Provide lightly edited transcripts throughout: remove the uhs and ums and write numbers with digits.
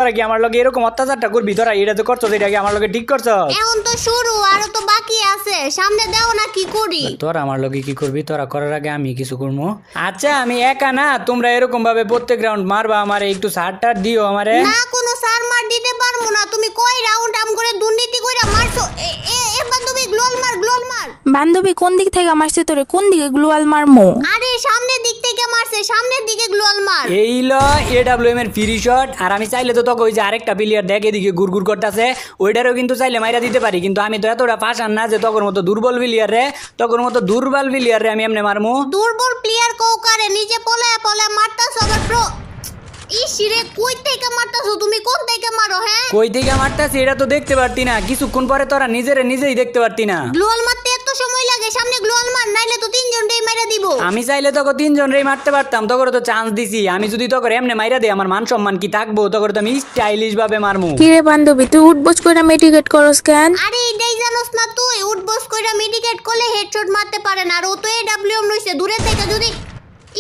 তোরা কি আমার লগে এরকম অত্যাচারটা করবি? তোরা এটা তো করছো, এটা কি আমার লগে ঠিক করছো? এখন তো শুরু, আরো তো বাকি আছে, সামনে দাও না কি করি। তোরা আমার লগে কি করবি? তোরা করার আগে আমি কিছু করবো। আচ্ছা আমি একা না, তোমরা এরকম ভাবে প্রত্যেক রাউন্ড মারবা আমারে, একটু সার টার দিও আমারে। না কোনো সার মার দিতে পারবো না, তুমি কই রাউন্ড আম করে দুর্নীতি কইরা মারছো। এবার তুমি গ্লোয়াল মার। বান্ধবী কোন দিক থেকে মারছে তোরে? কোন দিকে গ্লোয়াল মারমো? আরে সামনের দিক থেকে মারছে, সামনের দিকে গ্লোয়াল মার। এই ল এডব্লিউএম এর ফ্রি শট। আর আমি চাইলে তো তোকে ওই যে আরেকটা প্লেয়ার দেখ এদিকে গুড়গুড় করতেছে, ওইটারও কিন্তু চাইলে মাইরা দিতে পারি, কিন্তু আমি তো এতটা পাশান না যে তখন মতো দুর্বল প্লেয়ার রে, তখন মতো দুর্বল প্লেয়ার রে আমি এমনি মারমু। দুর্বল প্লেয়ার কৌকারে নিজে পলায় পলায় মারতাছ আবার প্রো। ইসিরে কই থেকে মারতাছো তুমি? কোন থেকে মারো? হ্যাঁ কই থেকে মারতাছি এটা তো দেখতে পারতি না, কিছুক্ষণ পরে তোরা নিজেই দেখতে পারতি না। গ্লোয়াল মারতে এত সময় লাগে? সামনে গ্লোয়াল মার, নাইলে তো তিনজনটাই মাইরা দিব। আমি চাইলে তোকে তিনজন রেই মারতে পারতাম, তোকে তো চান্স দিছি। আমি যদি তোকে এমনি মাইরা দেই আমার মান সম্মান কি থাকবো? তোকে তো আমি স্টাইলিশ ভাবে মারমু। কি রে বান্ধবী, তুই উঠবোস কইরা মেডিকেট করস কেন? আরে এটাই জানোস না তুই? উঠবস কইরা মেডিকেট করলে হেডশট মারতে পারে না, আর ও তো এডব্লিউএম লইছে দূরে থেকে। যদি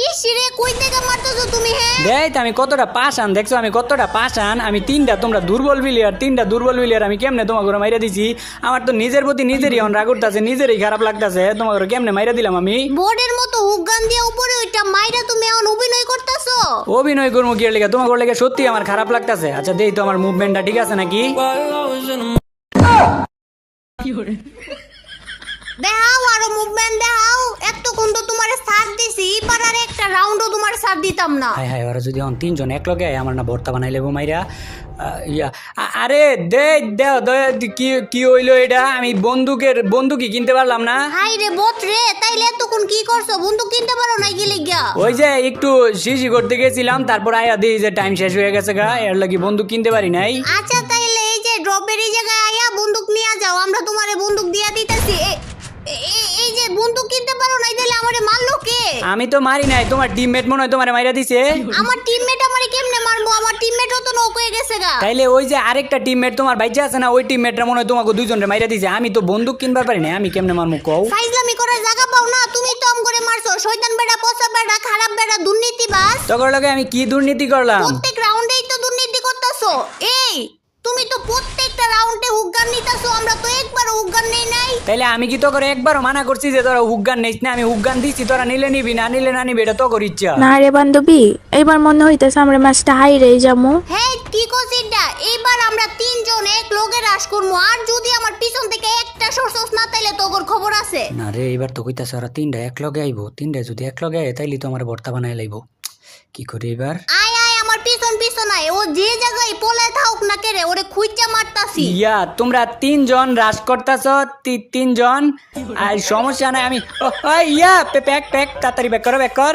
ইসিরে কই থেকে মারতাছো তুমি? হ্যাঁ দেখ আমি কতটা পাশান, দেখছো আমি কতটা পাশান। আমি তিনটা, তোমরা দুর্বল প্লেয়ার, আমি কেমনে তোমাকে মাইরা দিছি? আমার তো নিজের প্রতি নিজেরই রাগ উঠতেছে, নিজেরই খারাপ লাগতেছে, তোমাকে কেমনে মাইরা দিলাম আমি। বোর্ডের মতো হুগান দিয়ে উপরে ওইটা মাইরা তুমি এখন অভিনয় করতেছো। অভিনয় করবো কি লেগে? তোমাকে লেগে সত্যি আমার খারাপ লাগতেছে। আচ্ছা দেই তো আমার মুভমেন্টটা ঠিক আছে নাকি? দেখাও আরো মুভমেন্ট দেখাও। এতক্ষণ তো তোমার সাথ দিছি, এবার আর একটা রাউন্ডও তোমার সাথ দিতাম না। হাই হাই, ওরা যদি এখন তিনজন এক লগে আমার না ভর্তা বানাই লেবো মাইরা। আরে দে কি হইলো এটা? আমি বন্দুকই কিনতে পারলাম না। হাই রে বট রে, তাইলে এতক্ষণ কি করছো? বন্দুক কিনতে পারো না গেলে গিয়া? ওই যে একটু শিশি করতে গেছিলাম, তারপর আয়া দিই যে টাইম শেষ হয়ে গেছে গা, এর লাগি বন্দুক কিনতে পারি নাই। আচ্ছা তাইলে এই যে ড্রপের এই জায়গায় আয়া বন্দুক নিয়ে যাও, আমরা তোমারে বন্দুক দিয়া দিতেছি। এই যে বন্দুক কিনতে পারো না, তাইলে আমারে মারলো কে? আমি তো মারি নাই, তোমার টিমমেট মনে হয় তোমারে মাইরা দিছে। আমার টিমমেট আমারে কেমনে মারবো? আমার টিমমেটও তো নক হয়ে গেছে গা। তাইলে ওই যে আরেকটা টিমমেট তোমার বাইচে আছে না, ওই টিমমেটরা মনে হয় তোমাকে দুইজনে মাইরা দিছে। আমি তো বন্দুক কিনবার পারি না, আমি কেমনে মারমু কও? ফাইজলামি করার জায়গা পাও না, তুমি তো করে মারছো। শয়তান বেড়া, পচা বেড়া, খারাপ বেড়া, দুর্নীতিবাজ। তখন লগে আমি কি দুর্নীতি করলাম? প্রত্যেক রাউন্ডেই তো দুর্নীতি করতেছো। এই তুমি তো প্রত্যেকটা রাউন্ডে হুগান নিতাছো, আমরা তো একবারও হুগান নেই নাই। তাইলে আমি কি তোকে একবারও মানা করছি যে তোরা হুগান নিস না? আমি হুগান দিচ্ছি, তোরা নিলে নিবি, না নিলে না নিবি, এটা তোর ইচ্ছা। না রে বান্ধবী, এবার মনে হইতেছে আমরা ম্যাচটা হাইরে যাবো। হ্যাঁ কি কইছিস? এইবার আমরা তিনজন এক লগে রাশ করবো, আর যদি আমার পিছন থেকে একটা সরসস না তাইলে তোর খবর আছে। না রে, এবার তো কইতাছে ওরা তিনটা এক লগে আইবো, তিনটা যদি এক লগে আয় তাইলে তো আমার ভর্তা বানাই লাইবো। কি করি এবার? আয় আয় আমার পিছন আয়, ও যে জায়গায় পলায় থাকুক না কেরে, ওরে খুঁজা মারতাছি। ইয়া তোমরা তিনজন রাশ করতেছ, তিনজন, আর সমস্যা নাই। আমি ইয়া প্যাক তাড়াতাড়ি ব্যাক কর।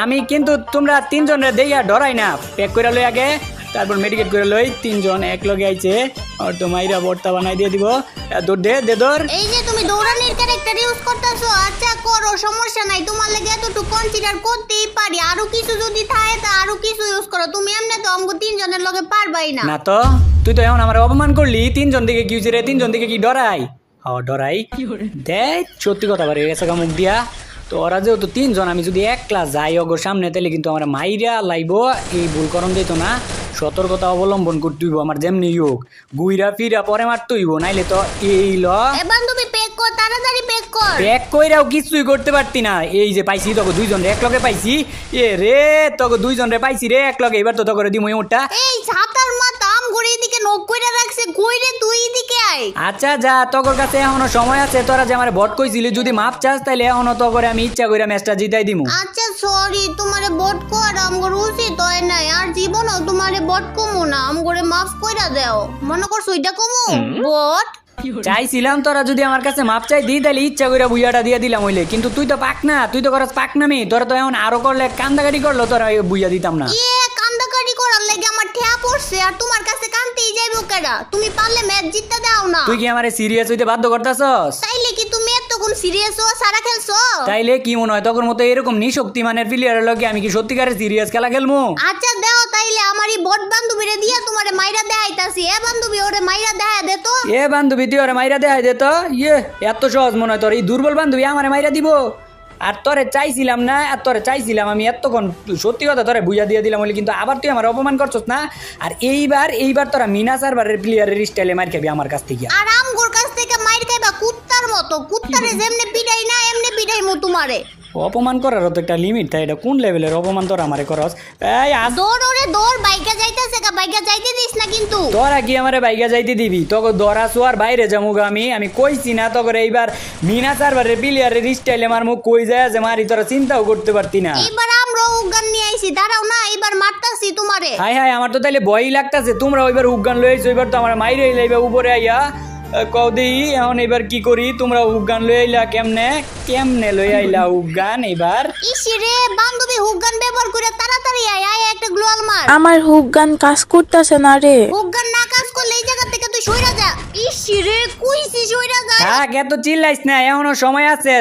আমি কিন্তু তোমরা তিনজন রে দেইয়া ডরাই না, প্যাক করে লই আগে, তারপর মেডিকেট করে লই। তিনজন এক লগে আইছে, আর তো মাইরা ভর্তা বানাই দিয়ে দিব। দৌড় দে দৌড়। এই যে তুমি দৌড়ানির ক্যারেক্টার ইউজ করতেছো, আচ্ছা করো, সমস্যা নাই, তোমার লাগে এতটুকু কনসিডার করতেই পারি। আরো কিছু যদি থাকে তা আরো কিছু ইউজ করো, তুমি এমনি তো আমগো তিনজনের লগে পারবাই না। না তো তুই তো এখন আমার অপমান করলি। তিনজন দিকে কি হইছে রে? তিনজন দিকে কি ডরাই? ডরাই দেখ, সত্যি কথা বাড়ি গেছে মুখ দিয়া। তো ওরা যেহেতু তিনজন, আমি যদি এক ক্লাস যাই ওগোর সামনে, তাহলে কিন্তু আমার মাইরা লাইবো। এই ভুল করণ দিত না, সতর্কতা অবলম্বন করতে হইব। আমার যেমনি হোক গুইরা ফিরা পরে মারতে হইব, নাইলে তো এই ল। এ বান্ধবী পেক কর, তাড়াতাড়ি পেক কর। প্যাক কইরাও কিছুই করতে পারতি না। এই যে পাইছি তোকে দুইজন রে এক লগে পাইছি। এ রে তোকে দুইজন রে পাইছি রে এক লগে। এবার তো তোকে দিমই ওটা। এই ছাতার মাথা আম ঘুরে এদিকে নক কইরা রাখছে, কইরে তুই এদিকে আয়। আচ্ছা যা, তোর কাছে এখনো সময় আছে। তোরা যে আমার ভোট কইছিলি, যদি মাপ চাস তাইলে এখনো তো করে আমি ইচ্ছা কইরা ম্যাচটা জিতাই দিমু। আচ্ছা সরি, তোমারে বট কর আমগর উচিত হয় নাই, আর জীবনও তোমারে বট কমু না, আমগরে মাফ কইরা দাও। মনে করছো এটা কমু বট? চাইছিলাম তোরা যদি আমার কাছে মাপ চাই দিই, তাহলে ইচ্ছা করে বুইয়াটা দিয়ে দিলাম হইলে। কিন্তু তুই তো পাক না, তুই তো করস পাক নামি। তোরা তো এখন আরো করলে কান্দাকাটি করলো, তোরা বুইয়া দিতাম না। কান্দাকাটি করার লাগে আমার ঠেয়া পড়ছে, আর তোমার কাছে কান্তেই যাইবো কেডা? তুমি পারলে ম্যাচ জিততে দাও না। তুই কি আমারে সিরিয়াস হইতে বাধ্য করতাছস? তাইলে কি তুমি এতক্ষণ সিরিয়াস হও, সারা খেলছো? তাইলে কি মনে হয় তোর মতো এরকম নিশক্তিমানের প্লেয়ারের লগে আমি কি সত্যিকারের সিরিয়াস খেলা খেলবো? আচ্ছা দাও তাইলে আমার এই বট বান্ধবীরে দিয়া তোমারে মাইরা দেখাইতাছি। এ বান্ধবী ওরে মাইরা দেখা দে তো। এ বান্ধবী তুই ওরে মাইরা দেখাই দে তো। ইয়ে এত সহজ মনে হয় তোর? এই দুর্বল বান্ধবী আমারে মাইরা দিব? আর তোরে চাইছিলাম না, আর তোরে চাইছিলাম আমি এতক্ষণ, সত্যি কথা তোরে বুঝা দিয়ে দিলাম বলে, কিন্তু আবার তুই আমার অপমান করছস না। আর এইবার তোরা মিনা সার্ভারের প্লেয়ারের স্টাইলে মার খাবি আমার কাছ থেকে। আর আমগোর কাছ থেকে মাইর খাইবা কুত্তার মতো, কুত্তারে যেমনে পিটাই না এমনি পিটাইমু তোমারে। অপমান করারও তো একটা লিমিট থাকে, এটা কোন লেভেলের অপমান তোরা আমারে করস? এই দৌড় ওরে দৌড়, বাইকা যাইতেছে গা, বাইকা যাইতে দিস না কিন্তু। তোরা কি আমারে বাইকা যাইতে দিবি? তোকে দরাসো আর বাইরে যামুগা আমি কইছি না তোকে এইবার মিনা সার্ভারের প্লেয়ারের স্টাইলে মার মুখ কই যায় যে মারি, তোরা চিন্তাও করতে পারতি না। এইবার আমরা উগান নিয়ে আইছি, দাঁড়াও না, এইবার মারতাছি তোমারে। হাই হাই, আমার তো তাইলে ভয়ই লাগতাছে, তোমরা ওইবার উগান লইছো, এবার তো আমার মাইরে লাইবা উপরে আইয়া। কও দেই এখন এবার কি করি? তোমরা উগান লই আইলা কেমনে লই আইলা উগান এবার? ইসি রে বান্ধবী হুগান ব্যবহার করে তাড়াতাড়ি আয় আয়, একটা গ্লোয়াল মার। আমার হুক গান কাজ করতেছে না রে। হুগান না কাজ করলে এই জায়গা থেকে তুই সইরা যা। ইসি রে কইছি সইরা যা। থাক, এত চিল্লাইস না, এখনো সময় আছে।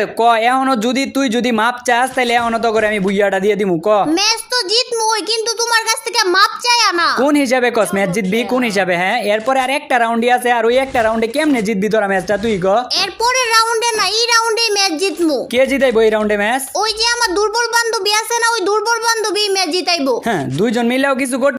এখনো তুই যদি মাপ চাস তাহলে এখনো তো করে আমি বুইয়াটা দিয়ে দিমু। ম্যাচ তো জিতমুই, কিন্তু তোমার কাছ থেকে মাপ চাই না। কোন হিসাবে কস ম্যাচ জিতবি? কোন হিসাবে? হ্যাঁ, এরপরে আর একটা রাউন্ডই আছে, আর ওই একটা রাউন্ডে কেমনে জিতবি তোরা ম্যাচটা তুই ক? এরপরে রাউন্ডে না, এই রাউন্ডেই ম্যাচ জিতমু। কে জিতাইবো এই রাউন্ডে ম্যাচ? ওই যে আমার দুর্বল বান্ধবী আছে না, ওই দুর্বল বান্ধবী ম্যাচ জিতাইবো। হ্যাঁ, দুইজন মিলেও কিছু করতে